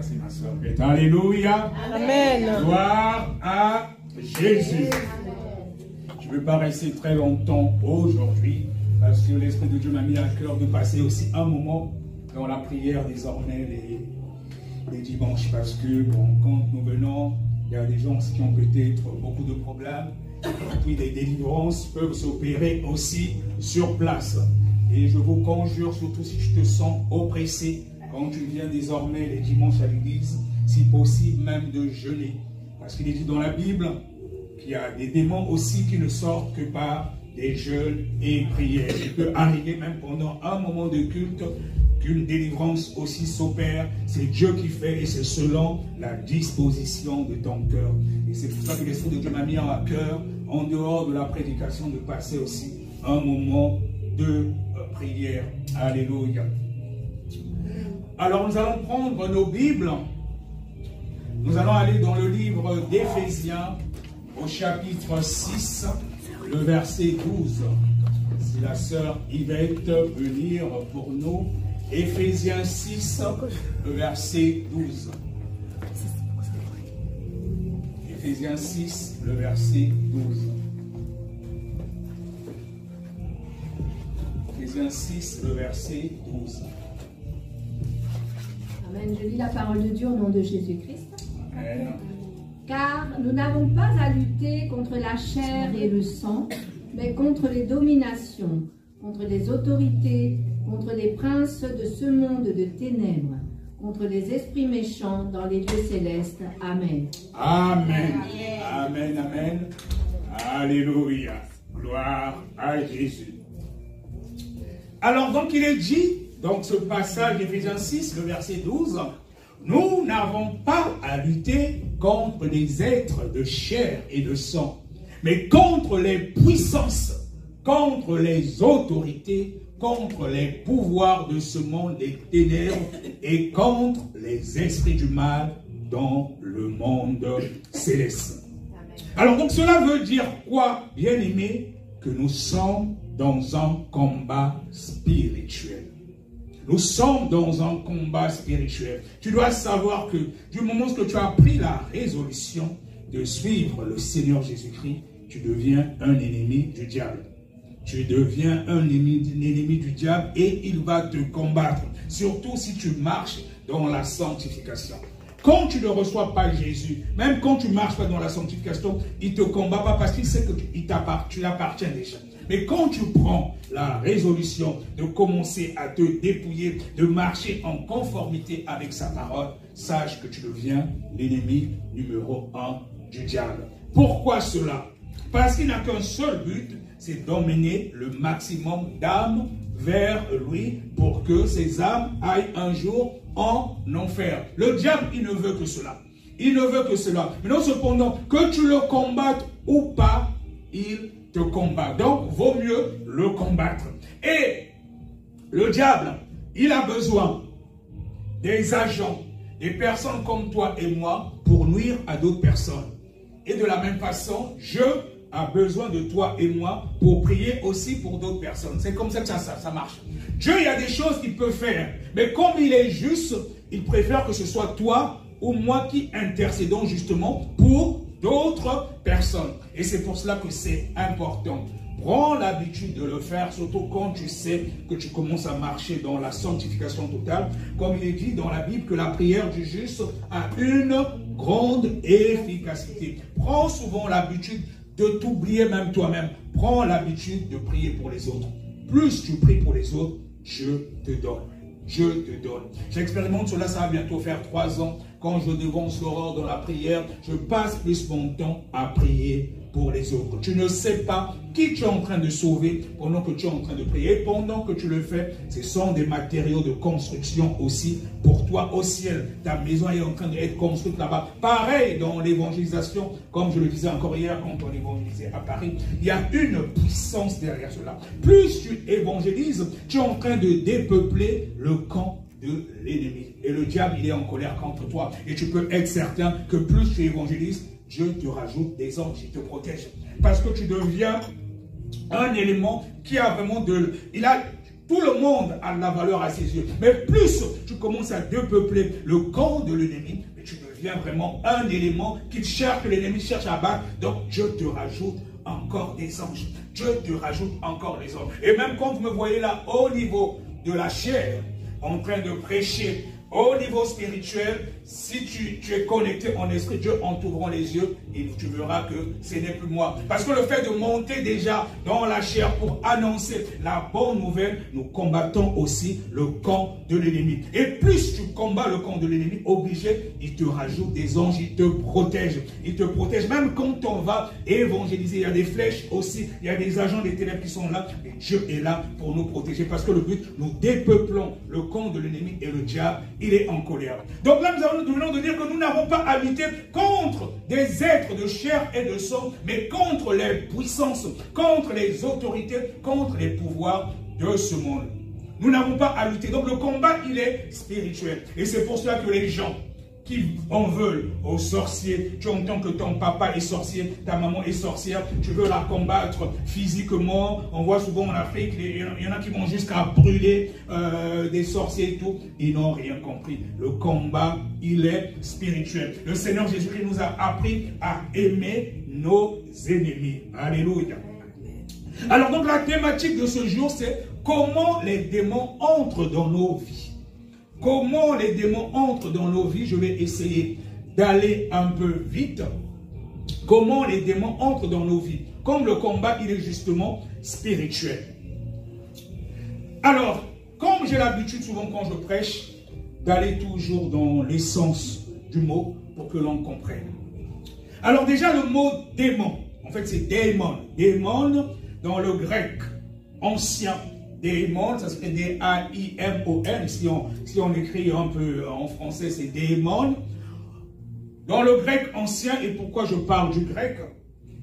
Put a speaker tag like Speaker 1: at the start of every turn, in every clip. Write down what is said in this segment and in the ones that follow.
Speaker 1: Merci ma soeur. Alléluia.
Speaker 2: Amen.
Speaker 1: Gloire à Jésus. Je ne veux pas rester très longtemps aujourd'hui parce que l'Esprit de Dieu m'a mis à cœur de passer aussi un moment dans la prière désormais les dimanches parce que bon, quand nous venons, il y a des gens qui ont peut-être beaucoup de problèmes et puis des délivrances peuvent s'opérer aussi sur place. Et je vous conjure, surtout si tu te sens oppressé, quand tu viens désormais les dimanches à l'église, si possible même de jeûner. Parce qu'il est dit dans la Bible qu'il y a des démons aussi qui ne sortent que par des jeûnes et prières. Il peut arriver même pendant un moment de culte qu'une délivrance aussi s'opère. C'est Dieu qui fait et c'est selon la disposition de ton cœur. Et c'est pour ça que l'Esprit de Dieu m'a mis à cœur, en dehors de la prédication, de passer aussi un moment de prière. Alléluia. Alors nous allons prendre nos Bibles. Nous allons aller dans le livre d'Éphésiens au chapitre 6, le verset 12. Si la sœur Yvette peut lire pour nous Éphésiens 6, le verset 12. Éphésiens 6, le verset 12. Éphésiens 6, le verset 12.
Speaker 3: Amen. Je lis la parole de Dieu au nom de Jésus-Christ.
Speaker 1: Amen.
Speaker 3: Car nous n'avons pas à lutter contre la chair et le sang, mais contre les dominations, contre les autorités, contre les princes de ce monde de ténèbres, contre les esprits méchants dans les lieux célestes. Amen.
Speaker 1: Amen. Amen. Amen. Alléluia. Gloire à Jésus. Alors donc il est dit, donc ce passage d'Éphésiens 6, le verset 12, nous n'avons pas à lutter contre les êtres de chair et de sang, mais contre les puissances, contre les autorités, contre les pouvoirs de ce monde des ténèbres et contre les esprits du mal dans le monde céleste. Alors donc cela veut dire quoi, bien-aimés? Que nous sommes dans un combat spirituel. Nous sommes dans un combat spirituel. Tu dois savoir que du moment où tu as pris la résolution de suivre le Seigneur Jésus-Christ, tu deviens un ennemi du diable. Tu deviens un ennemi du diable et il va te combattre. Surtout si tu marches dans la sanctification. Quand tu ne reçois pas Jésus, même quand tu ne marches pas dans la sanctification, il ne te combat pas parce qu'il sait que tu l'appartiens déjà. Mais quand tu prends la résolution de commencer à te dépouiller, de marcher en conformité avec sa parole, sache que tu deviens l'ennemi numéro 1 du diable. Pourquoi cela? Parce qu'il n'a qu'un seul but, c'est d'emmener le maximum d'âmes vers lui pour que ces âmes aillent un jour en enfer. Le diable, il ne veut que cela. Il ne veut que cela. Mais non, cependant, que tu le combattes ou pas, il te combat. Donc, vaut mieux le combattre. Et le diable, il a besoin des agents, des personnes comme toi et moi pour nuire à d'autres personnes. Et de la même façon, Dieu a besoin de toi et moi pour prier aussi pour d'autres personnes. C'est comme ça que ça marche. Dieu, il y a des choses qu'il peut faire. Mais comme il est juste, il préfère que ce soit toi ou moi qui intercédons justement pour d'autres personnes. Et c'est pour cela que c'est important. Prends l'habitude de le faire, surtout quand tu sais que tu commences à marcher dans la sanctification totale. Comme il est dit dans la Bible que la prière du juste a une grande efficacité. Prends souvent l'habitude de t'oublier même toi-même. Prends l'habitude de prier pour les autres. Plus tu pries pour les autres, Dieu te donne. Dieu te donne. J'expérimente cela, ça va bientôt faire 3 ans. Quand je devance l'aurore dans la prière, je passe plus mon temps à prier pour les autres. Tu ne sais pas qui tu es en train de sauver pendant que tu es en train de prier. Pendant que tu le fais, ce sont des matériaux de construction aussi pour toi au ciel. Ta maison est en train d'être construite là-bas. Pareil dans l'évangélisation, comme je le disais encore hier quand on évangélisait à Paris, il y a une puissance derrière cela. Plus tu évangélises, tu es en train de dépeupler le camp de l'ennemi. Et le diable, il est en colère contre toi. Et tu peux être certain que plus tu évangélises, Dieu te rajoute des anges qui te protègent. Parce que tu deviens un élément qui a vraiment Tout le monde a de la valeur à ses yeux. Mais plus tu commences à dépeupler le camp de l'ennemi, tu deviens vraiment un élément qu'il cherche, que l'ennemi cherche à battre. Donc Dieu te rajoute encore des anges. Dieu te rajoute encore des anges. Et même quand vous me voyez là, au niveau de la chair, en train de prêcher, au niveau spirituel, si tu es connecté en esprit, Dieu en t'ouvrant les yeux, et tu verras que ce n'est plus moi. Parce que le fait de monter déjà dans la chair pour annoncer la bonne nouvelle, nous combattons aussi le camp de l'ennemi. Et plus tu combats le camp de l'ennemi, obligé, il te rajoute des anges, il te protège. Il te protège. Même quand on va évangéliser, il y a des flèches aussi, il y a des agents des ténèbres qui sont là. Et Dieu est là pour nous protéger. Parce que le but, nous dépeuplons le camp de l'ennemi et le diable, il est en colère. Donc là, nous venons de dire que nous n'avons pas à lutter contre des êtres de chair et de sang, mais contre les puissances, contre les autorités, contre les pouvoirs de ce monde. Nous n'avons pas à lutter. Donc le combat, il est spirituel. Et c'est pour cela que les gens qui en veulent aux sorciers, tu entends que ton papa est sorcier, ta maman est sorcière, tu veux la combattre physiquement. On voit souvent en Afrique, il y en a qui vont jusqu'à brûler des sorciers et tout. Ils n'ont rien compris. Le combat, il est spirituel. Le Seigneur Jésus-Christ nous a appris à aimer nos ennemis. Alléluia. Alors donc la thématique de ce jour, c'est comment les démons entrent dans nos vies. Comment les démons entrent dans nos vies? Je vais essayer d'aller un peu vite. Comment les démons entrent dans nos vies? Comme le combat, il est justement spirituel. Alors, comme j'ai l'habitude souvent quand je prêche, d'aller toujours dans l'essence du mot pour que l'on comprenne. Alors déjà, le mot démon, en fait c'est démon. Démon dans le grec ancien. Démon, ça serait D-A-I-M-O-N. Si on écrit un peu en français, c'est démon. Dans le grec ancien, et pourquoi je parle du grec,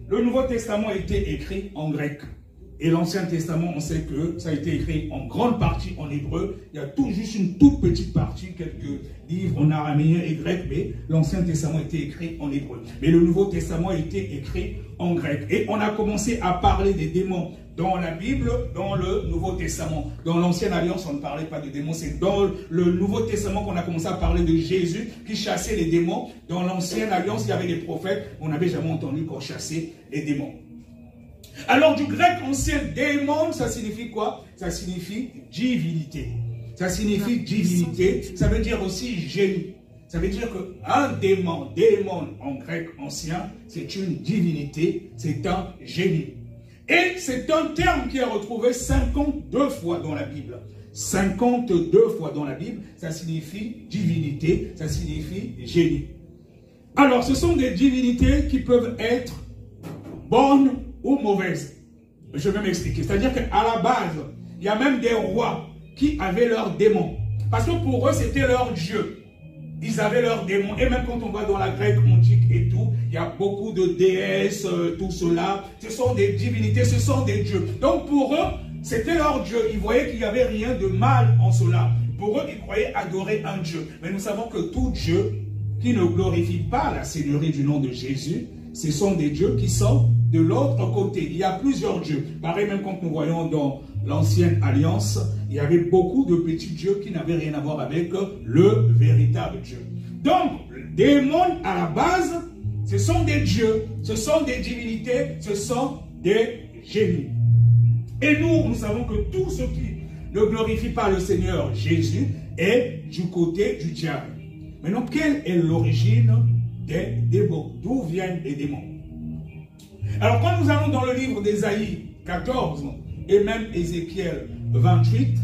Speaker 1: le Nouveau Testament a été écrit en grec. Et l'Ancien Testament, on sait que ça a été écrit en grande partie en hébreu. Il y a tout juste une toute petite partie, quelques livres en araméen et grec, mais l'Ancien Testament a été écrit en hébreu. Mais le Nouveau Testament a été écrit en grec. Et on a commencé à parler des démons dans la Bible, dans le Nouveau Testament. Dans l'Ancienne Alliance, on ne parlait pas de démons. C'est dans le Nouveau Testament qu'on a commencé à parler de Jésus qui chassait les démons. Dans l'Ancienne Alliance, il y avait des prophètes. On n'avait jamais entendu qu'on chassait les démons. Alors du grec ancien, démon, ça signifie quoi? Ça signifie divinité. Ça signifie divinité. Ça veut dire aussi génie. Ça veut dire qu'un démon, démon en grec ancien, c'est une divinité, c'est un génie. Et c'est un terme qui est retrouvé 52 fois dans la Bible. 52 fois dans la Bible, ça signifie divinité, ça signifie génie. Alors, ce sont des divinités qui peuvent être bonnes ou mauvaises. Je vais m'expliquer. C'est-à-dire qu'à la base, il y a même des rois qui avaient leurs démons. Parce que pour eux, c'était leur dieu. Ils avaient leurs démons. Et même quand on va dans la Grèce antique et tout, il y a beaucoup de déesses, tout cela. Ce sont des divinités, ce sont des dieux. Donc pour eux, c'était leur dieu. Ils voyaient qu'il n'y avait rien de mal en cela. Pour eux, ils croyaient adorer un dieu. Mais nous savons que tout dieu qui ne glorifie pas la seigneurie du nom de Jésus, ce sont des dieux qui sont de l'autre côté. Il y a plusieurs dieux. Pareil, même quand nous voyons dans l'Ancienne Alliance, il y avait beaucoup de petits dieux qui n'avaient rien à voir avec le véritable Dieu. Donc, les démons, à la base, ce sont des dieux, ce sont des divinités, ce sont des génies. Et nous savons que tout ce qui ne glorifie pas le Seigneur Jésus est du côté du diable. Maintenant, quelle est l'origine des démons? D'où viennent les démons? Alors, quand nous allons dans le livre d'Ésaïe 14 et même Ézéchiel 28,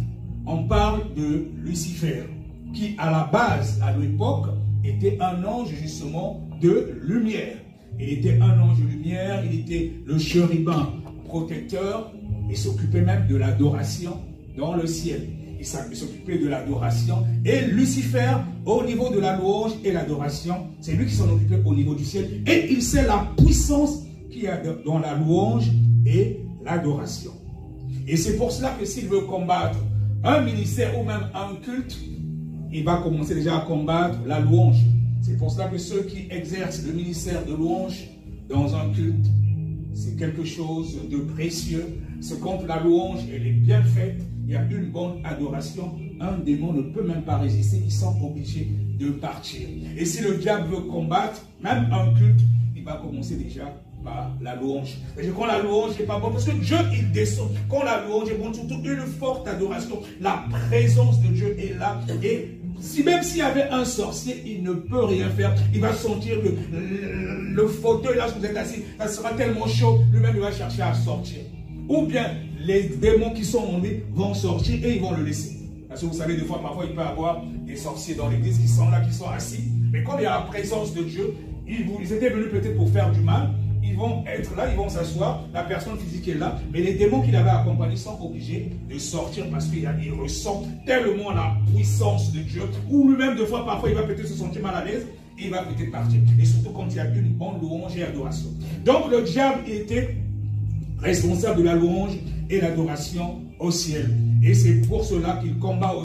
Speaker 1: on parle de Lucifer, qui à la base, à l'époque, était un ange justement de lumière. Il était un ange de lumière, il était le chérubin protecteur, et s'occupait même de l'adoration dans le ciel. Il s'occupait de l'adoration. Et Lucifer, au niveau de la louange et l'adoration, c'est lui qui s'en occupait au niveau du ciel. Et il sait la puissance qu'il y a dans la louange et l'adoration. Et c'est pour cela que s'il veut combattre un ministère ou même un culte, il va commencer déjà à combattre la louange. C'est pour cela que ceux qui exercent le ministère de louange dans un culte, c'est quelque chose de précieux. C'est quand la louange elle est bien faite, il y a une bonne adoration, un démon ne peut même pas résister, ils sont obligés de partir. Et si le diable veut combattre, même un culte, il va commencer déjà par la louange. Et quand la louange n'est pas bonne, parce que Dieu, il descend. Quand la louange est bonne, surtout une forte adoration, la présence de Dieu est là. Et même s'il y avait un sorcier, il ne peut rien faire. Il va sentir le fauteuil là où vous êtes assis, ça sera tellement chaud, lui-même il va chercher à sortir. Ou bien les démons qui sont en lui vont sortir et ils vont le laisser. Parce que vous savez, des fois, parfois, il peut y avoir des sorciers dans l'église qui sont là, qui sont assis. Mais comme il y a la présence de Dieu, ils étaient venus peut-être pour faire du mal. Ils vont être là, ils vont s'asseoir, la personne physique est là, mais les démons qui l'avaient accompagné sont obligés de sortir parce qu'ils ressentent tellement la puissance de Dieu, ou lui-même, de fois, parfois, il va peut-être se sentir mal à l'aise, et il va peut-être partir. Et surtout quand il y a une bonne louange et adoration. Donc le diable était responsable de la louange et l'adoration au ciel. Et c'est pour cela qu'il combat